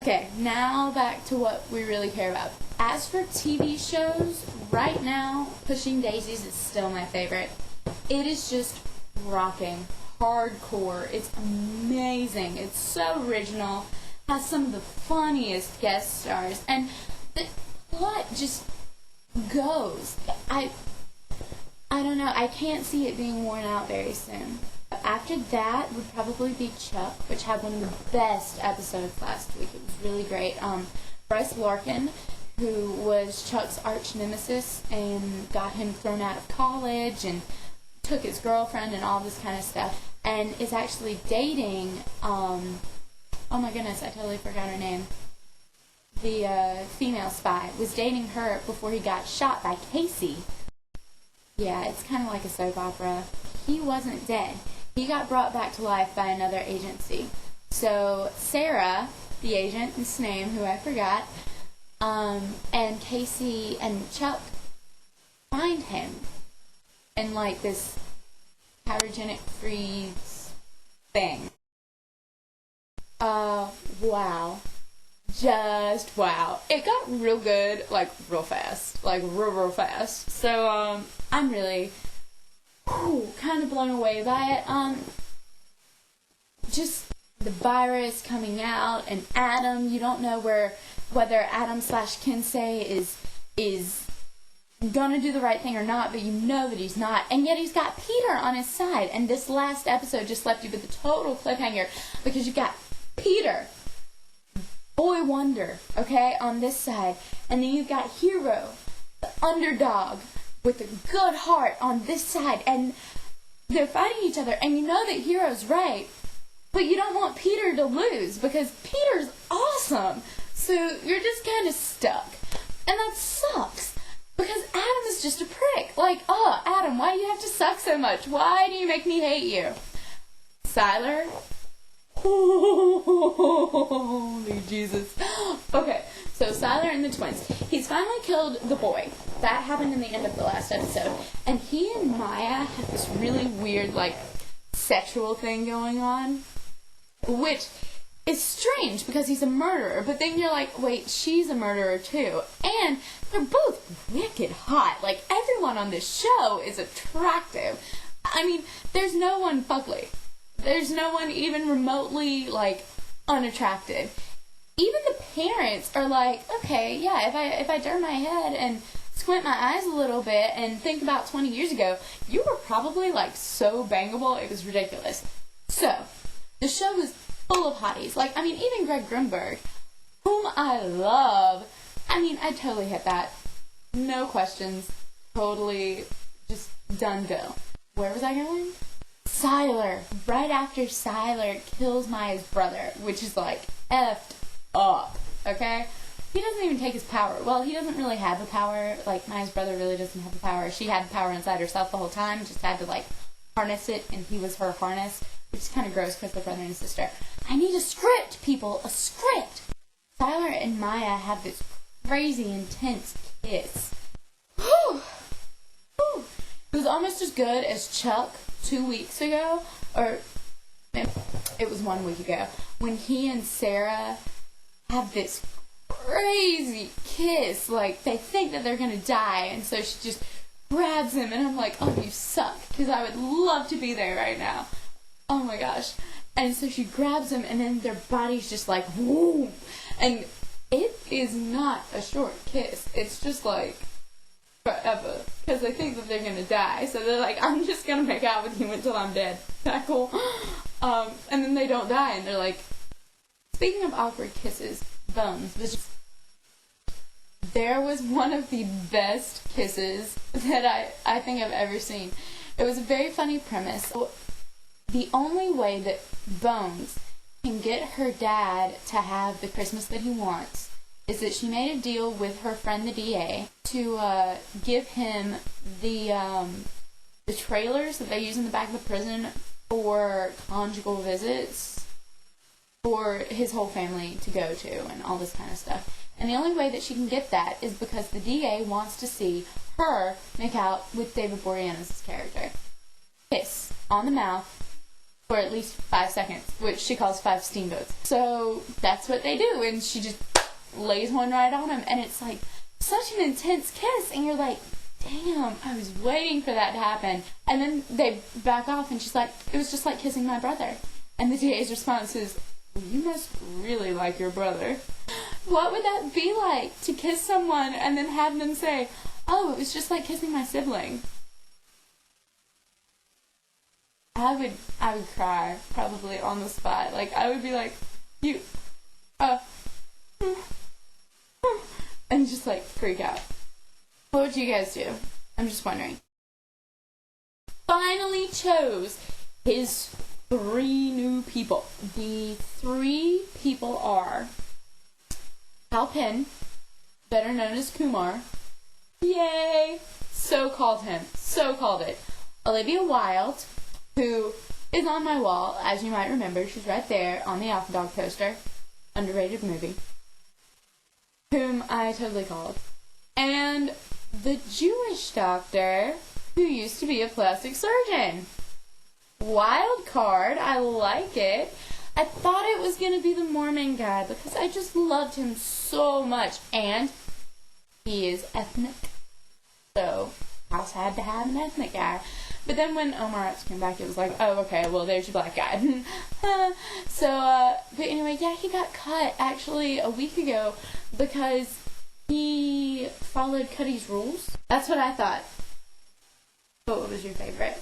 Okay, now back to what we really care about. As for TV shows, right now, Pushing Daisies is still my favorite. It is just rocking. Hardcore. It's amazing. It's so original. Has some of the funniest guest stars. And the plot just goes. I don't know. I can't see it being worn out very soon. After that would probably be Chuck, which had one of the best episodes last week. It was really great. Bryce Larkin, who was Chuck's arch nemesis and got him thrown out of college and took his girlfriend and all this kind of stuff, and is actually dating, oh my goodness, I totally forgot her name. The female spy was dating her before he got shot by Casey. Yeah, it's kind of like a soap opera. He wasn't dead. He got brought back to life by another agency. So Sarah, the agent, his name, who I forgot, and Casey and Chuck find him in like this cryogenic freeze thing. Wow. Just wow. It got real good, like real fast. Like real fast. So, I'm really kind of blown away by it. Just the virus coming out, and Adam, you don't know whether Adam / Kinsey is gonna do the right thing or not, but you know that he's not, and yet he's got Peter on his side, and this last episode just left you with a total cliffhanger, because you got Peter, boy wonder, okay, on this side, and then you've got Hero, the underdog, with a good heart on this side, and they're fighting each other, and you know that Hero's right, but you don't want Peter to lose, because Peter's awesome, so you're just kind of stuck, and that sucks, because Adam is just a prick, like, oh, Adam, why do you have to suck so much, why do you make me hate you? Siler, holy Jesus. Okay, so Siler and the twins. He's finally killed the boy. That happened in the end of the last episode. And he and Maya have this really weird, like, sexual thing going on. Which is strange because he's a murderer. But then you're like, wait, she's a murderer too. And they're both wicked hot. Like, everyone on this show is attractive. I mean, there's no one fugly. There's no one even remotely, like, unattractive. Even the parents are like, okay, yeah, if I turn my head and squint my eyes a little bit and think about 20 years ago, you were probably, like, so bangable, it was ridiculous. So, the show is full of hotties. Like, I mean, even Greg Grunberg, whom I love, I mean, I totally hit that. No questions. Totally just done go. Where was I going? Siler. Right after Siler kills Maya's brother, which is like effed up, okay? He doesn't even take his power. Well, he doesn't really have the power. Like, Maya's brother really doesn't have the power. She had the power inside herself the whole time, just had to, like, harness it, and he was her harness, which is kind of gross because they're brother and sister. I need a script, people! A script! Siler and Maya have this crazy, intense kiss. Whew! Whew! It was almost as good as Chuck 2 weeks ago, or it was 1 week ago, when he and Sarah have this crazy kiss. Like, they think that they're gonna die, and so she just grabs him, and I'm like, oh, you suck, because I would love to be there right now. Oh my gosh. And so she grabs him, and then their bodies just like, whoo, and it is not a short kiss. It's just like forever, because they think that they're gonna die, so they're like, I'm just gonna make out with you until I'm dead. Isn't that cool? And then they don't die, and they're like, speaking of awkward kisses, Bones, there was one of the best kisses that I think I've ever seen. It was a very funny premise. The only way that Bones can get her dad to have the Christmas that he wants is that she made a deal with her friend the DA to give him the trailers that they use in the back of the prison for conjugal visits for his whole family to go to and all this kind of stuff. And the only way that she can get that is because the DA wants to see her make out with David Boreanaz's character. Kiss on the mouth, for at least 5 seconds, which she calls 5 steamboats. So that's what they do, and she just lays one right on him, and it's like such an intense kiss, and you're like, damn, I was waiting for that to happen. And then they back off, and she's like, it was just like kissing my brother. And the DA's response is, you must really like your brother. What would that be like, to kiss someone and then have them say, oh, it was just like kissing my sibling? I would cry, probably, on the spot. Like, I would be like, and just, like, freak out. What would you guys do? I'm just wondering. Finally chose his 3 new people. The 3 people are Kal Penn, better known as Kumar. Yay! So called him. So called it. Olivia Wilde, who is on my wall, as you might remember. She's right there on the Alpha Dog poster. Underrated movie. Whom I totally called. And the Jewish doctor who used to be a plastic surgeon. Wild card. I like it. I thought it was going to be the Mormon guy because I just loved him so much. And he is ethnic. So House had to have an ethnic guy. But then when Omar Epps came back, it was like, oh, okay, well, there's your black guy. But anyway, yeah, he got cut actually a week ago because he followed Cuddy's rules. That's what I thought. But what was your favorite?